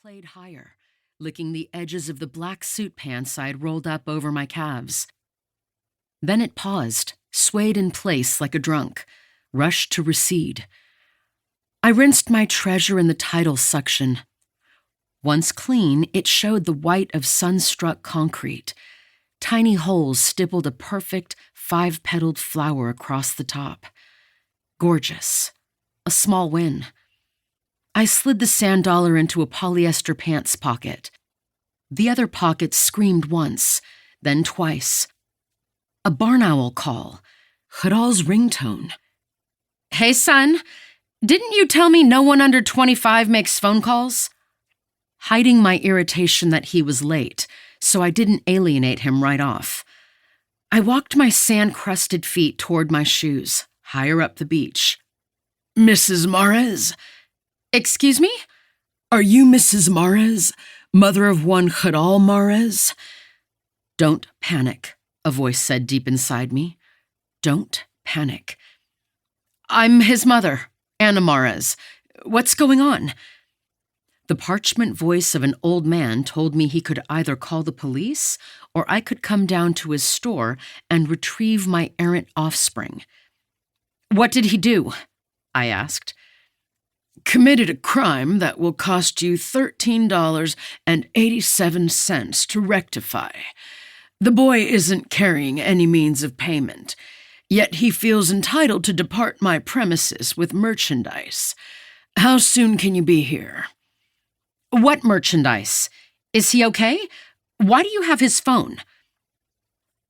played higher, licking the edges of the black suit pants I'd rolled up over my calves. Then it paused, swayed in place like a drunk, rushed to recede. I rinsed my treasure in the tidal suction. Once clean, it showed the white of sun-struck concrete. Tiny holes stippled a perfect 5-petaled flower across the top. Gorgeous. A small win. I slid the sand dollar into a polyester pants pocket. The other pocket screamed once, then twice. A barn owl call. Jaral's ringtone. "Hey, son, didn't you tell me no one under 25 makes phone calls?" Hiding my irritation that he was late, so I didn't alienate him right off. I walked my sand-crusted feet toward my shoes, higher up the beach. "Mrs. Marez?" "Excuse me? Are you Mrs. Marez, mother of one Jaral Marez?" "Don't panic," a voice said deep inside me. "Don't panic." "I'm his mother, Anna Marez. What's going on?" The parchment voice of an old man told me he could either call the police or I could come down to his store and retrieve my errant offspring. "What did he do?" I asked. "Committed a crime that will cost you $13.87 to rectify. The boy isn't carrying any means of payment, yet he feels entitled to depart my premises with merchandise. How soon can you be here?" "What merchandise? Is he okay? Why do you have his phone?"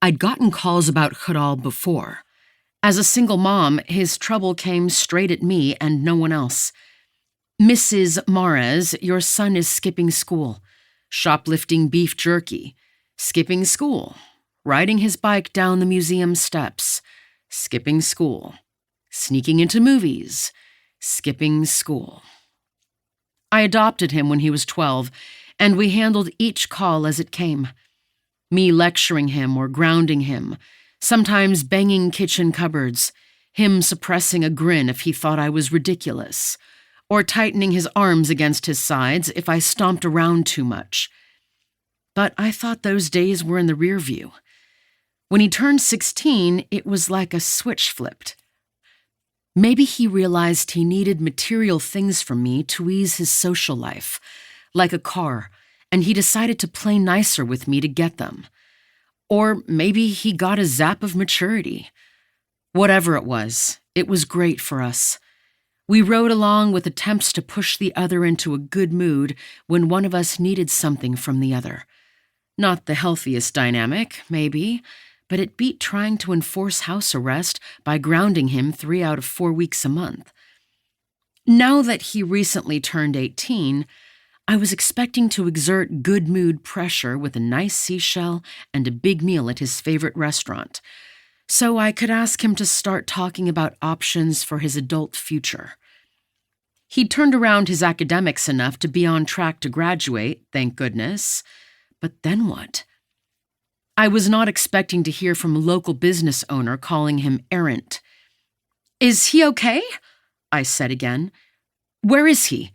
I'd gotten calls about Jaral before. As a single mom, his trouble came straight at me and no one else. "Mrs. Marez, your son is skipping school, shoplifting beef jerky, skipping school, riding his bike down the museum steps, skipping school, sneaking into movies, skipping school." I adopted him when he was 12, and we handled each call as it came. Me lecturing him or grounding him, sometimes banging kitchen cupboards, him suppressing a grin if he thought I was ridiculous, or tightening his arms against his sides if I stomped around too much. But I thought those days were in the rear view. When he turned 16, it was like a switch flipped. Maybe he realized he needed material things from me to ease his social life, like a car, and he decided to play nicer with me to get them. Or maybe he got a zap of maturity. Whatever it was great for us. We rode along with attempts to push the other into a good mood when one of us needed something from the other. Not the healthiest dynamic, maybe, but it beat trying to enforce house arrest by grounding him 3 out of 4 weeks a month. Now that he recently turned 18, I was expecting to exert good mood pressure with a nice seashell and a big meal at his favorite restaurant, so I could ask him to start talking about options for his adult future. He'd turned around his academics enough to be on track to graduate, thank goodness. But then what? I was not expecting to hear from a local business owner calling him errant. "Is he okay?" I said again. "Where is he?"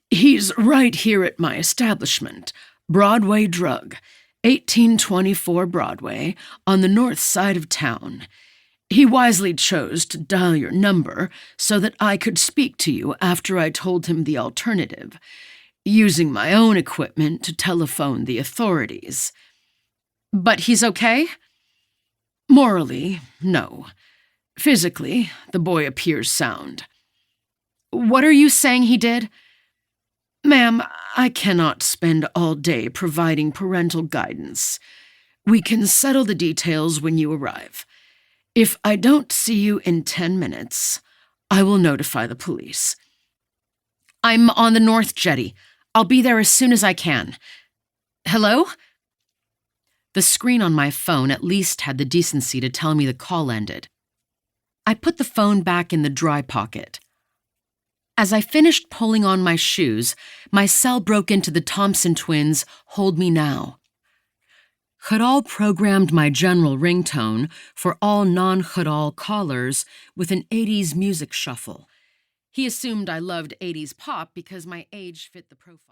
"He's right here at my establishment, Broadway Drug, 1824 Broadway, on the north side of town. He wisely chose to dial your number so that I could speak to you after I told him the alternative, using my own equipment to telephone the authorities." "But he's okay?" "Morally, no. Physically, the boy appears sound." "What are you saying he did?" "Ma'am, I cannot spend all day providing parental guidance. We can settle the details when you arrive. If I don't see you in 10 minutes, I will notify the police." "I'm on the North Jetty. I'll be there as soon as I can. Hello?" The screen on my phone at least had the decency to tell me the call ended. I put the phone back in the dry pocket. As I finished pulling on my shoes, my cell broke into the Thompson twins' "Hold Me Now." Jaral programmed my general ringtone for all non-Jaral callers with an 80s music shuffle. He assumed I loved 80s pop because my age fit the profile.